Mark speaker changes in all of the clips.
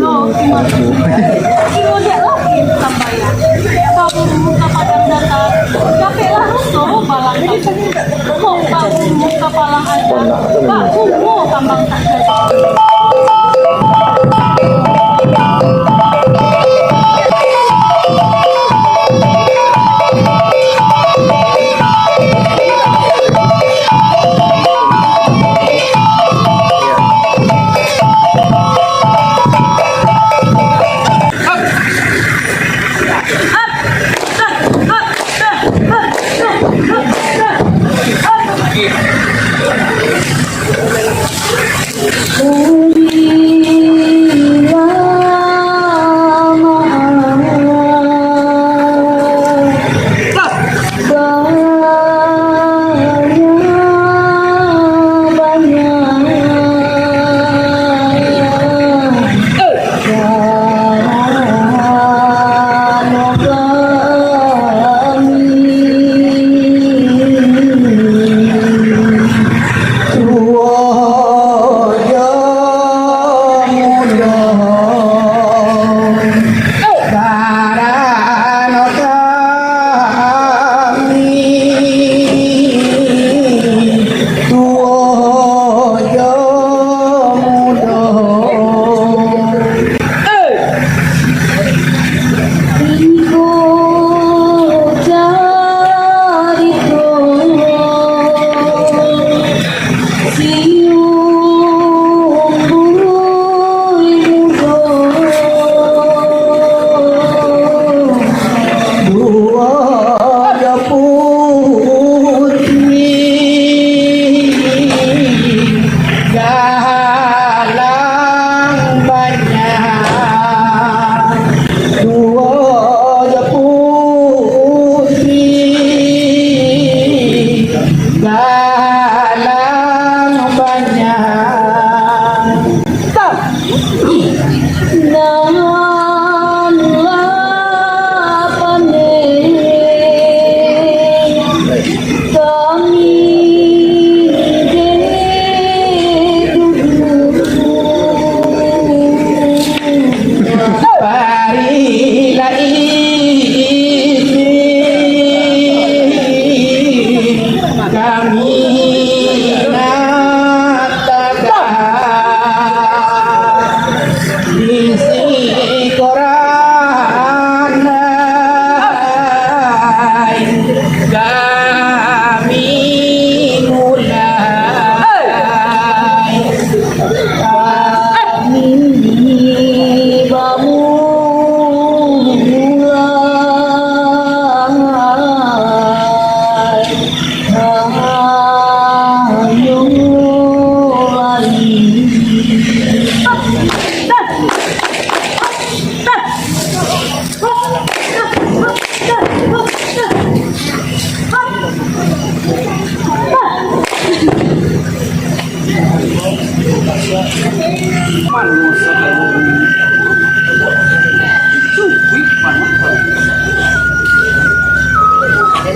Speaker 1: Oh, Tinggal dia lagi tambayan. Kamu muka padang data. Capek lah so balang. Mau kamu muka palang aja. Pak, mau tambang tak jadi.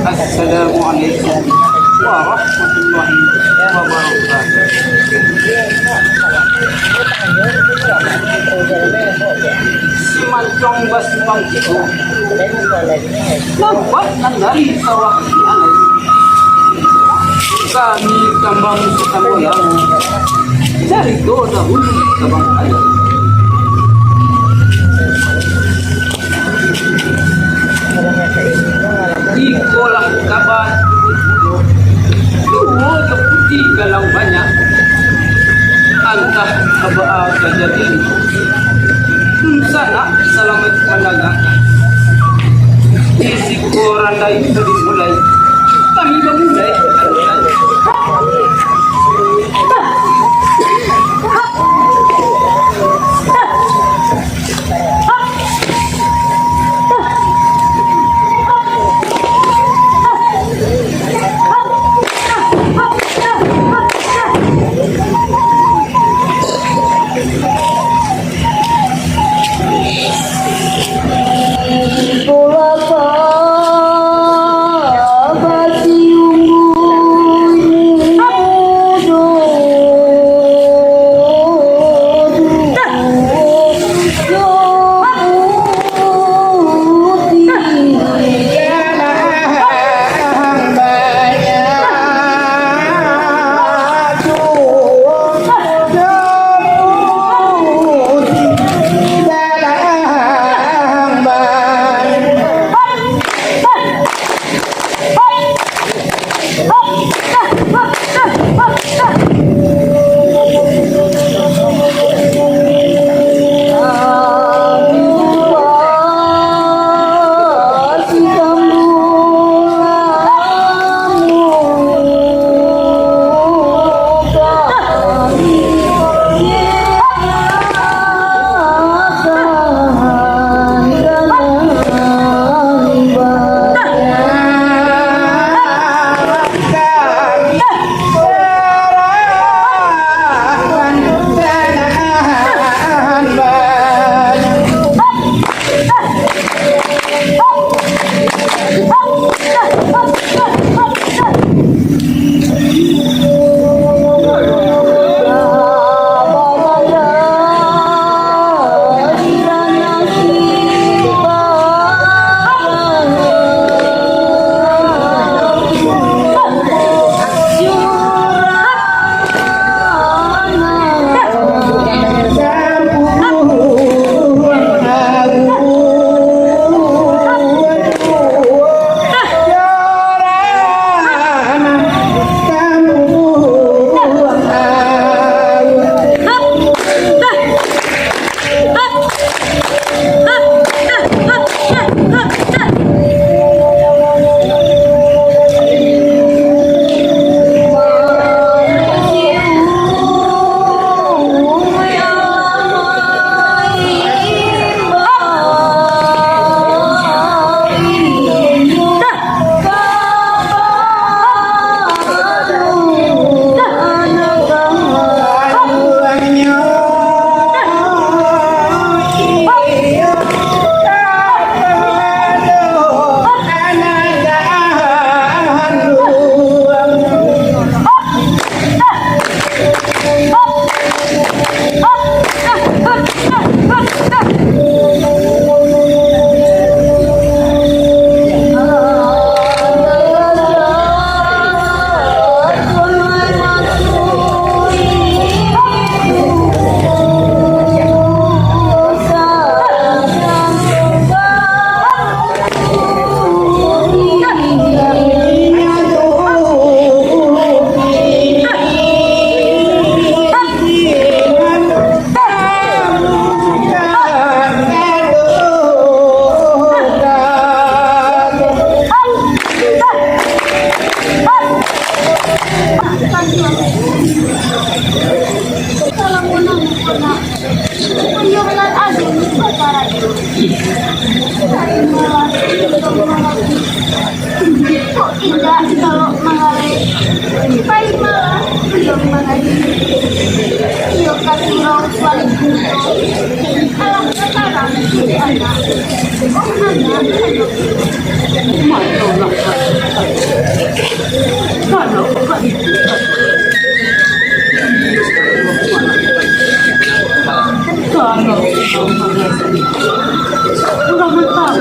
Speaker 2: Assalamualaikum warahmatullahi wabarakatuh. Simancong basbang itu nampak dari sawah aneh. Kami kambang setambolang dari dahulu kambang ayam. Ikolah kabar dua putih galang banyak antah kabaa kajadin sana selamat menangkan isi korandai dari mulai kami memulai
Speaker 1: para yun. Hindi po tidak kalau mengalir. Pai malah belum mengalir. Yuk kasurau paling butuh. Alam sekarang anak. Oh anak.
Speaker 2: Masalah. Kalau bukan itu. Kalau udah mentah,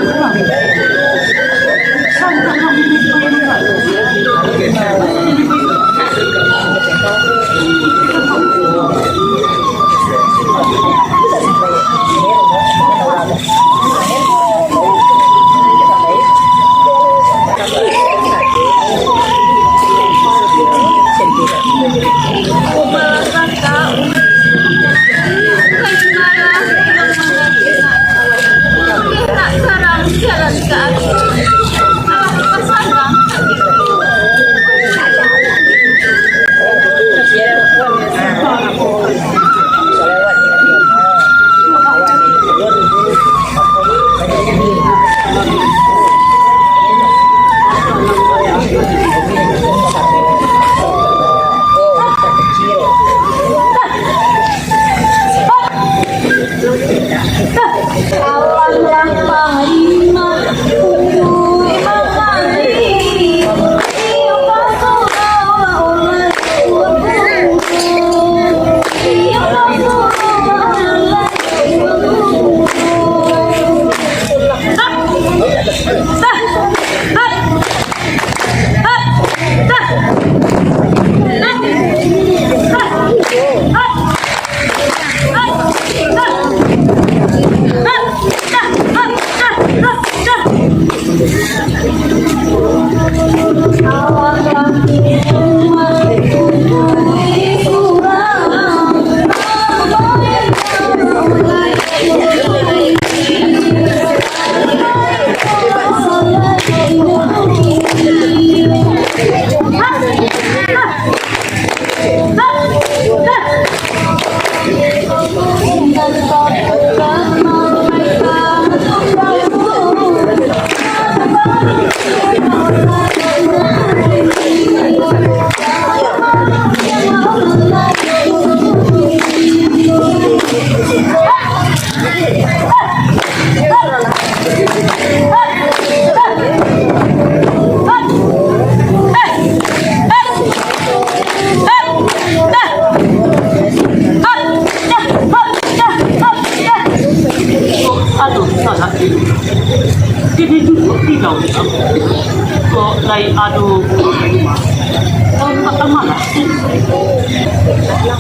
Speaker 2: sangat kami diperlukan.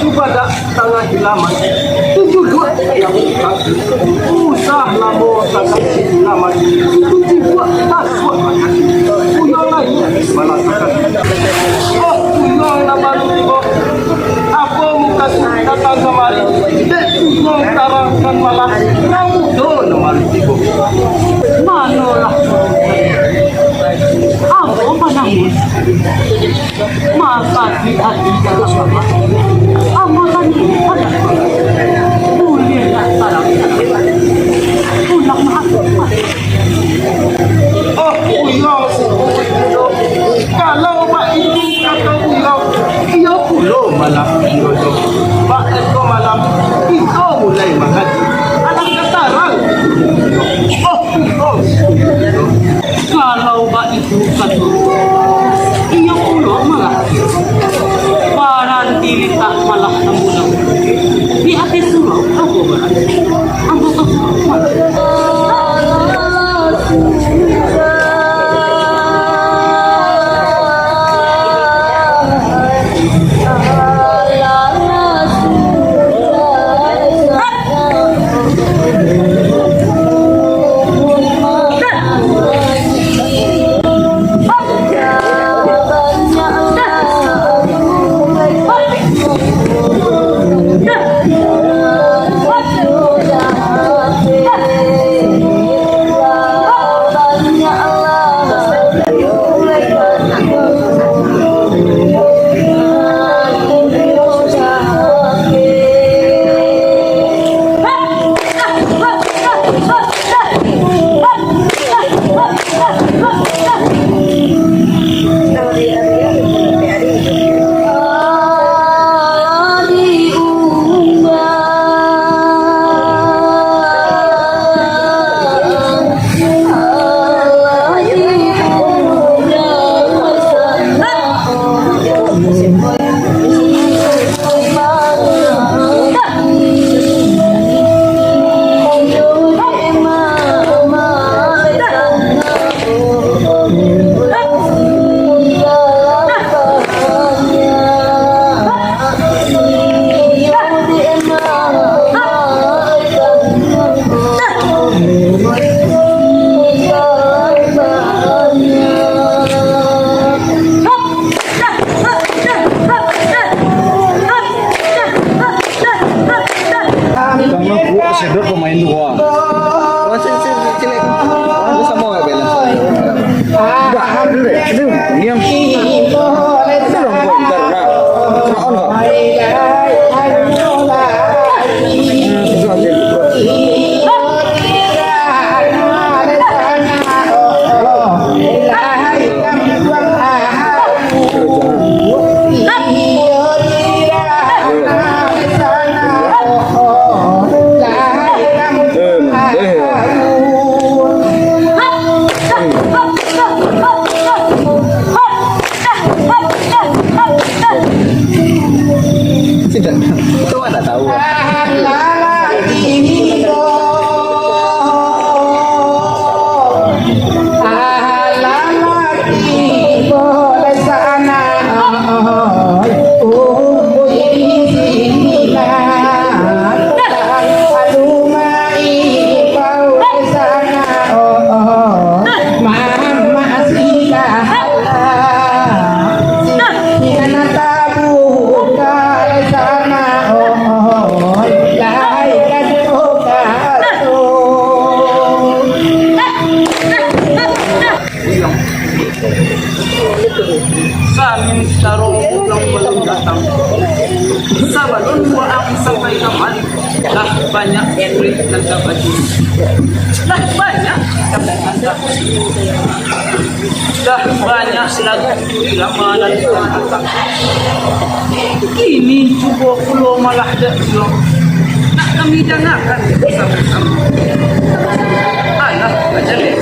Speaker 3: Ibadah tengah hilaman 72 yang usah lamo takkan hilaman 72 taswa uyang lainnya malasakan oh uyang nama lu apa muka datang kemari dek uyang tarangkan malah kamu do nama lu
Speaker 2: Manolah. Apa panamun? Maka di hati dalam apa? Amalan ini ada. Mulia sarang. Pulang masuk.
Speaker 3: oh uyang kalau pak ini kata uyang ia pulo malam itu pak itu malam itu mulai makan anak ketarang oh
Speaker 2: Kalau ba itu katu, iya pulo malah. Parang dili tak malah ng bulang. Di
Speaker 4: Wah. Wah, cilik. Ada sama ya balance. Enggak, ini yang belum kok ntar nak. On kok. Tidak, itu mana tahu.
Speaker 2: Sa amin tarong utang walang datang. Sa balon mo ang sabay kaman. Lah banyak erit nagkabadi. Lah banyak dah banyak lagu ilamanan kata. Ini coba pulau malah dah nak kami dengarkan bersama-sama. Alah aja deh.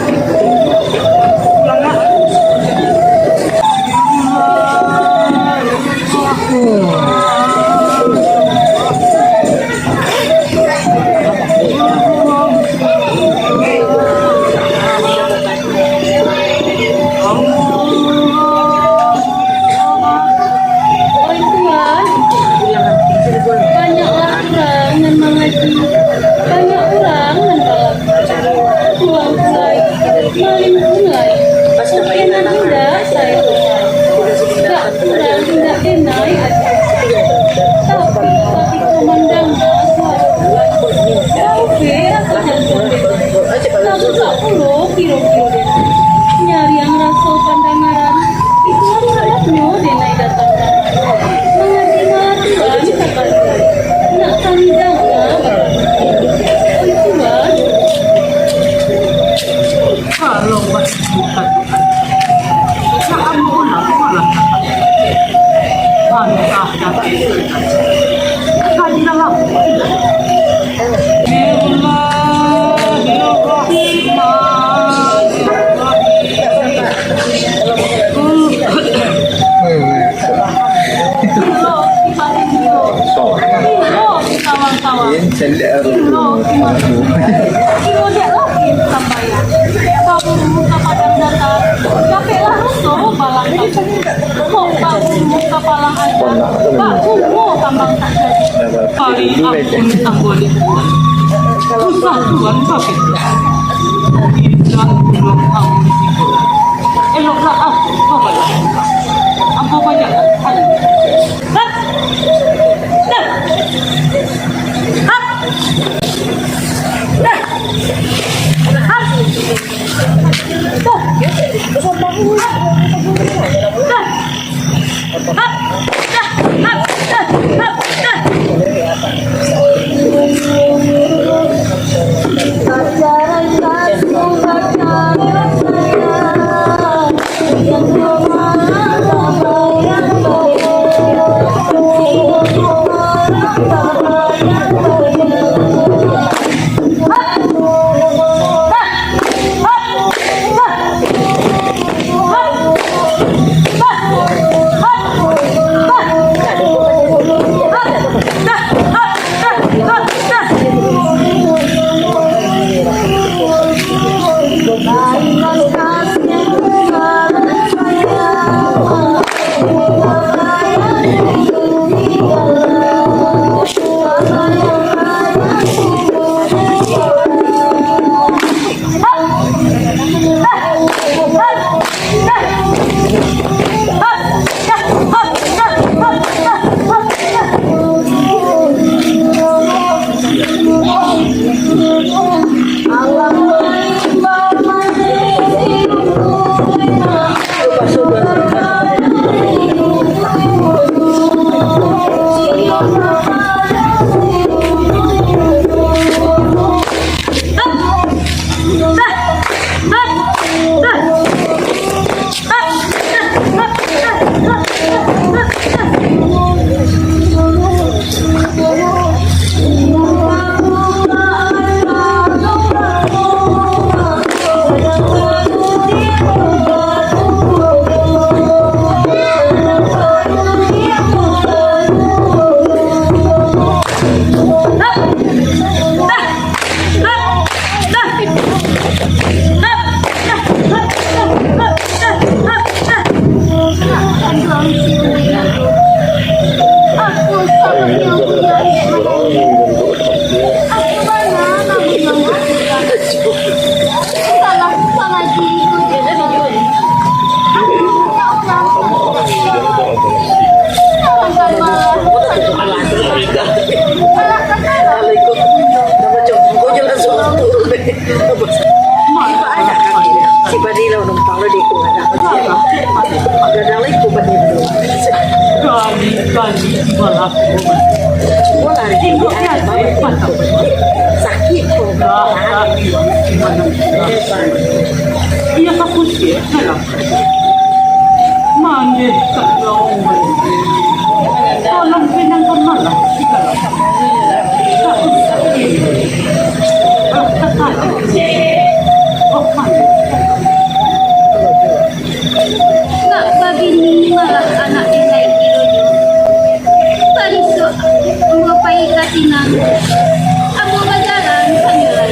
Speaker 1: Nyari yang rasul pandangaran itu harapnya denai datang mengerti matuan kapan nak kandang Tuhan
Speaker 2: Kalau masih bukan jangan malah kali aku tangguli susah Tuhan sakit jangan belum aku risiko eloklah aku apa banyak
Speaker 5: Si Badilaw ng Paulo di ko ada. Gadalay ko ba dito?
Speaker 2: Kali malah
Speaker 5: Wala rin.
Speaker 2: Hindi yan
Speaker 5: Sakit ko.
Speaker 2: Iya ka po siya, alam. Manit ka lang. Alam pinangkamalang.
Speaker 1: Nak pabini malah anak inay kilo nyo. Pariso, mapay kasi na. Amo majalan sa nilay.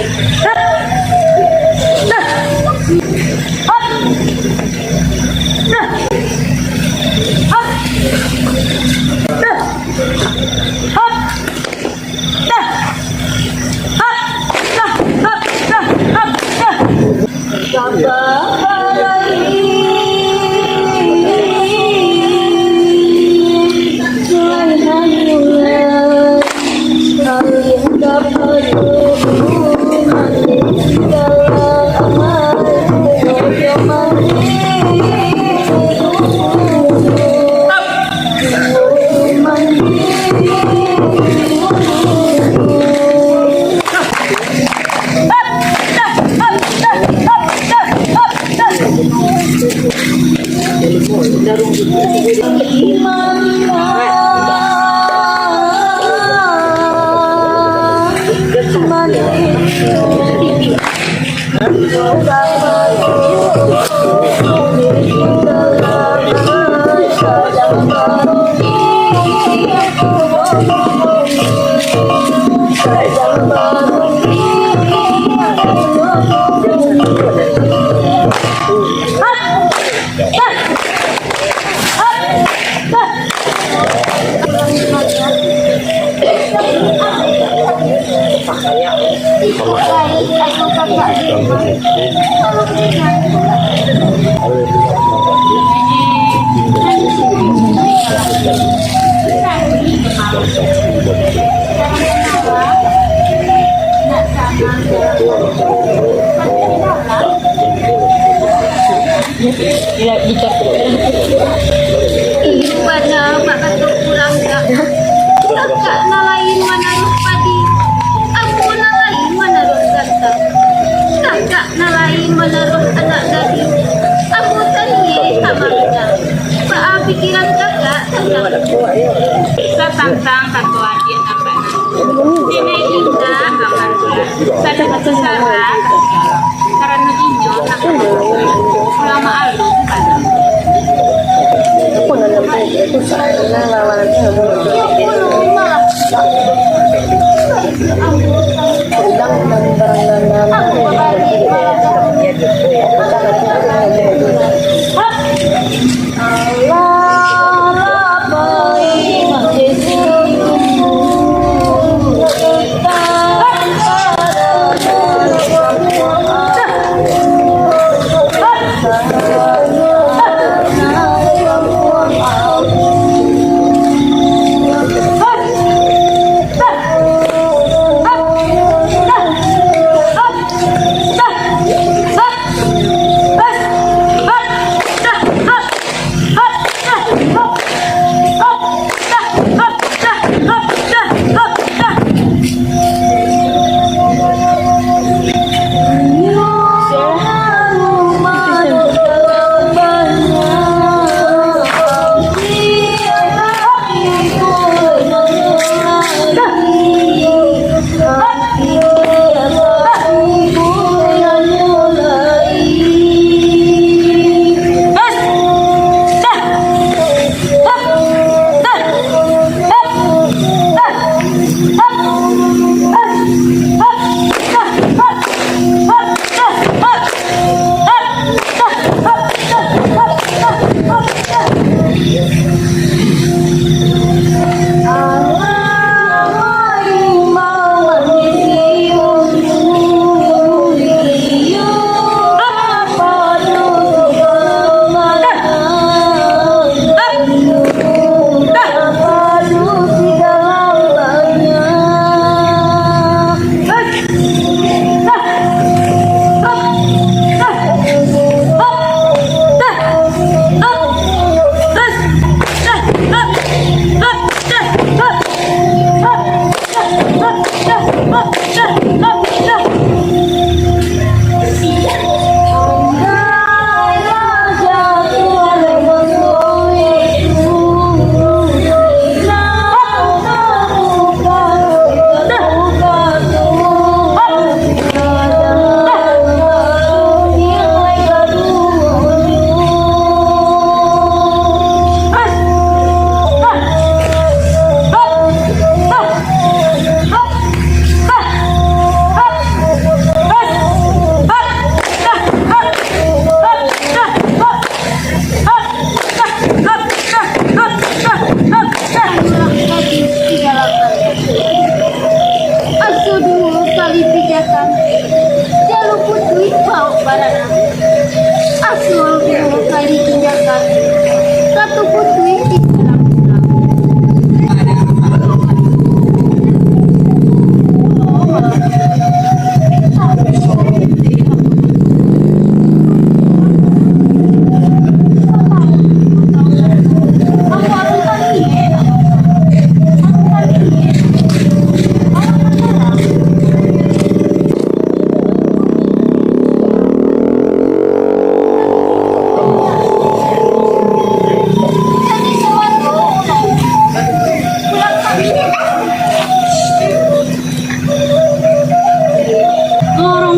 Speaker 1: Iwan na makato kurang ka. Kakak na lain manarot padi. Ako na lain manarot ganda. Kakak na lain manarot anak dari. Ako tanya kamarnya. Pikiran kakak tentang sa tantang katuan dia nampak. Sini indah kamarnya. Sada kasara karena inyo nak selama alum pada.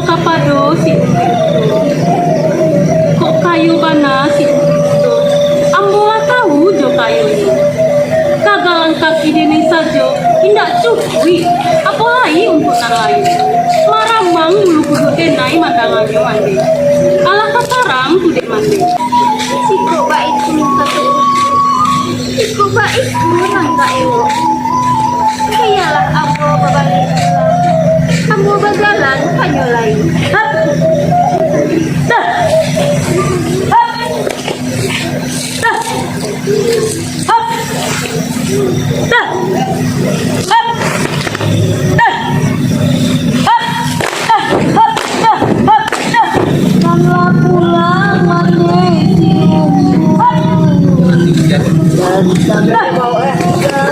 Speaker 1: Lorong kapado si kok kayu bana si ambo tahu jo kayu ni kagalan kaki dini sajo indak cukup apalagi untuk lain maramang bulu kudu denai mandangannya mandi ala katarang kudu mandi
Speaker 6: si coba itu satu si coba itu nangka ewo kayalah ambo babalik ambo bagalan kanyolai
Speaker 1: hap dah hap dah hap dah hap dah hap dah hap dah hap dah
Speaker 6: Kamlah pulang Malaysia
Speaker 1: dah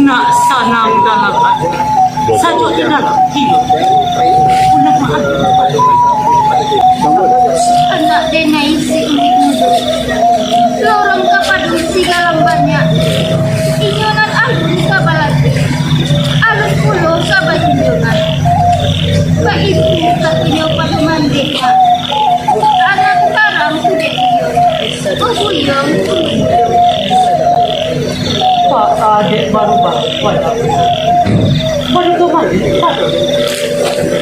Speaker 1: nak sanang dalam hati saja dalam hidup ulah maaf
Speaker 6: anak denai si unik muda lorong kapadu sigalang banyak inyonan alun kabalati alun pulo kabajinjonan baitu katinyo padumandeka anak karang kude iyon ubuyong
Speaker 1: Pak adik baru baru kemarin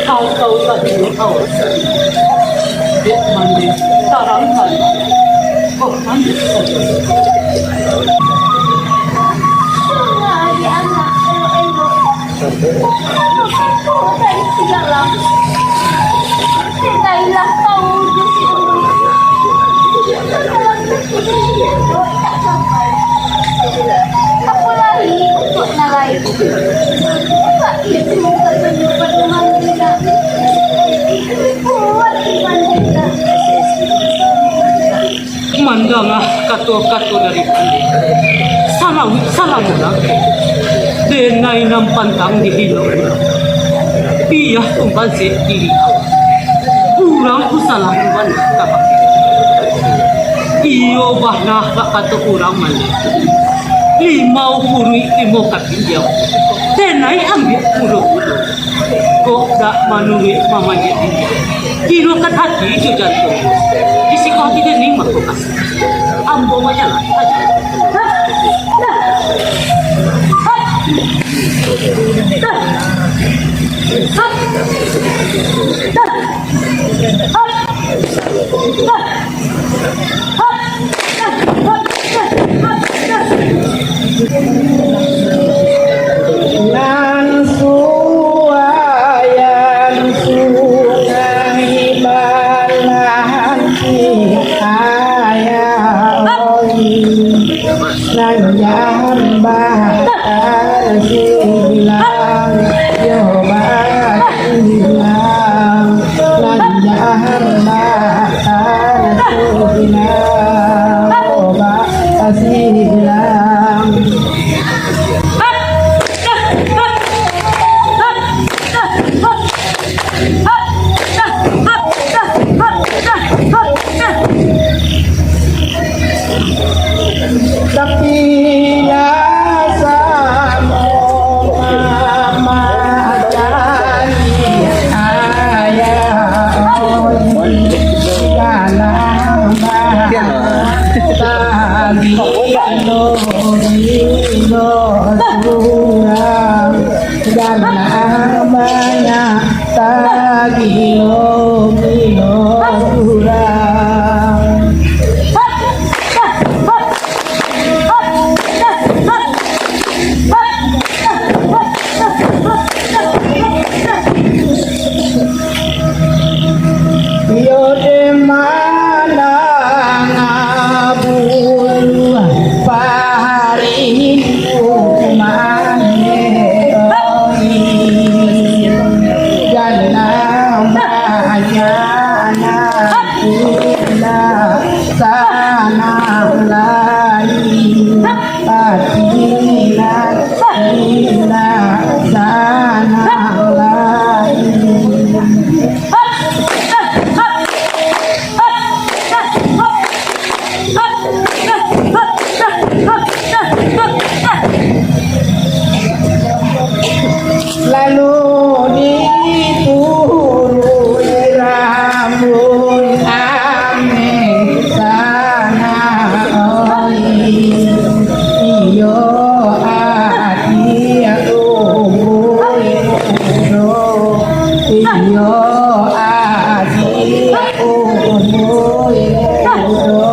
Speaker 1: kau tadi kau dek mandi sarang kan kau mandi
Speaker 6: lagi anak elo dari sigalang kailah kau jusi aku lari untuk nalai tak itu katanya pada mandira kuat di mandira
Speaker 1: mandanglah katu dari pandi salam ulang denai nam pantang di hidup piyah tumban diri kurang kusalah tumban kapak iyo bahna katu kurang mandi limau purui limo kapinjau denai ambil puluh kok dak manui mama jadi kilo kat hati itu jantung isi kau tidak lima kok kasih ambo majalah Hop!
Speaker 3: Nan suayan sungai balahan nan jambatan silang yo silang nan jambatan silang oba silang tapi rasa memakan ayah dalam tadi surang dalam banyak tadi surang yo de mana ngabul parin umane oi jangan banyana ila sana lain patina ila sana lain lalu dituruni rambut ame sana oi iyo ati ubui udo iyo ati ubui udo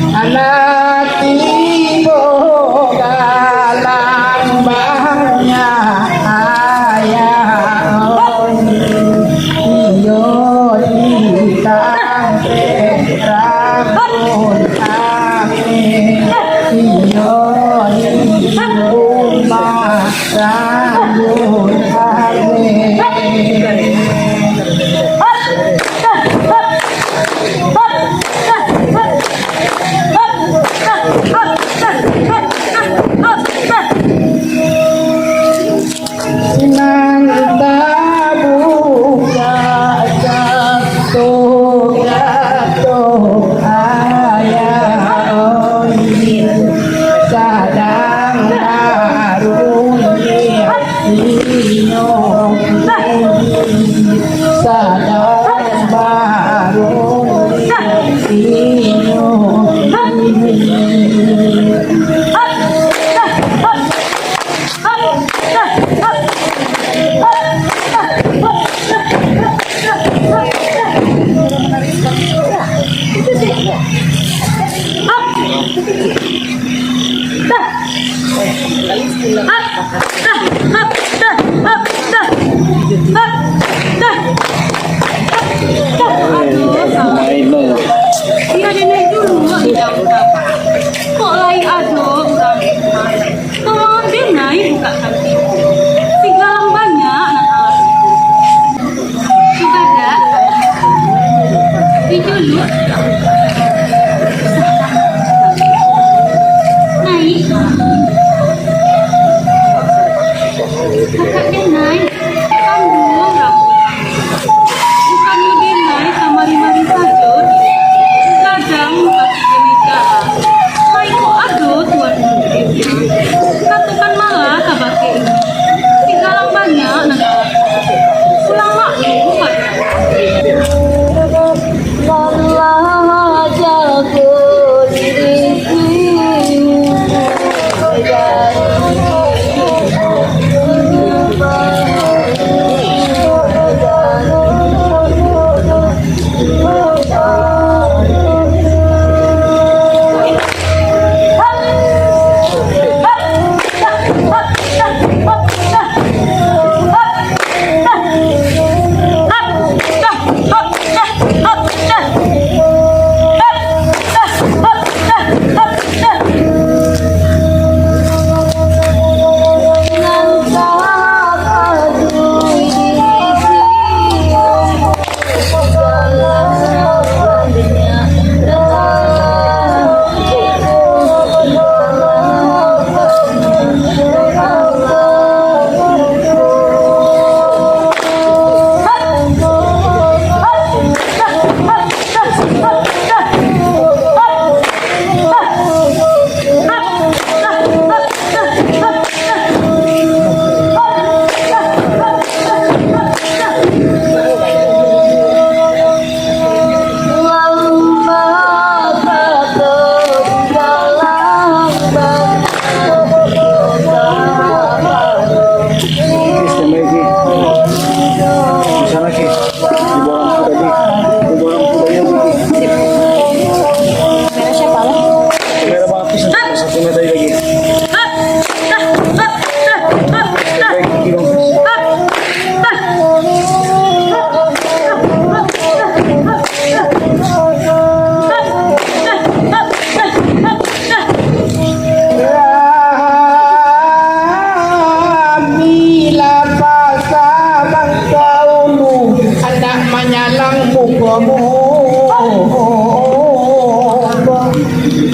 Speaker 3: anak ibu galang banyak ayah iyo ikang rambut ame iyo di rumah rambut ame Nang buka jatuh ayah oi sadang karunia inyo sadang karunia inyo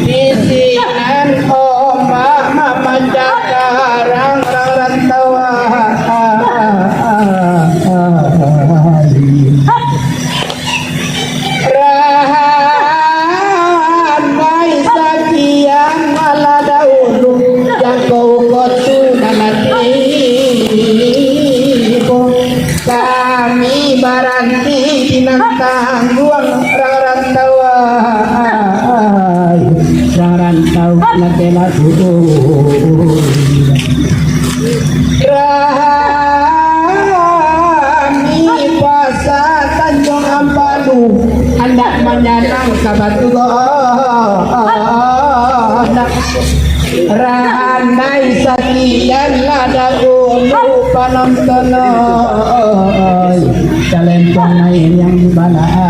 Speaker 3: Isinan oma mama jakarang rantawa Rahanai sakian malah dahulu Jangkau kotu nanati Kami baranti dinantang ruang rantawa Rantau natela Rami pasa Tanjung Ampadu hendak menyanang kabatullah Rahanai sakian lada ulu panonton Calempon yang di mana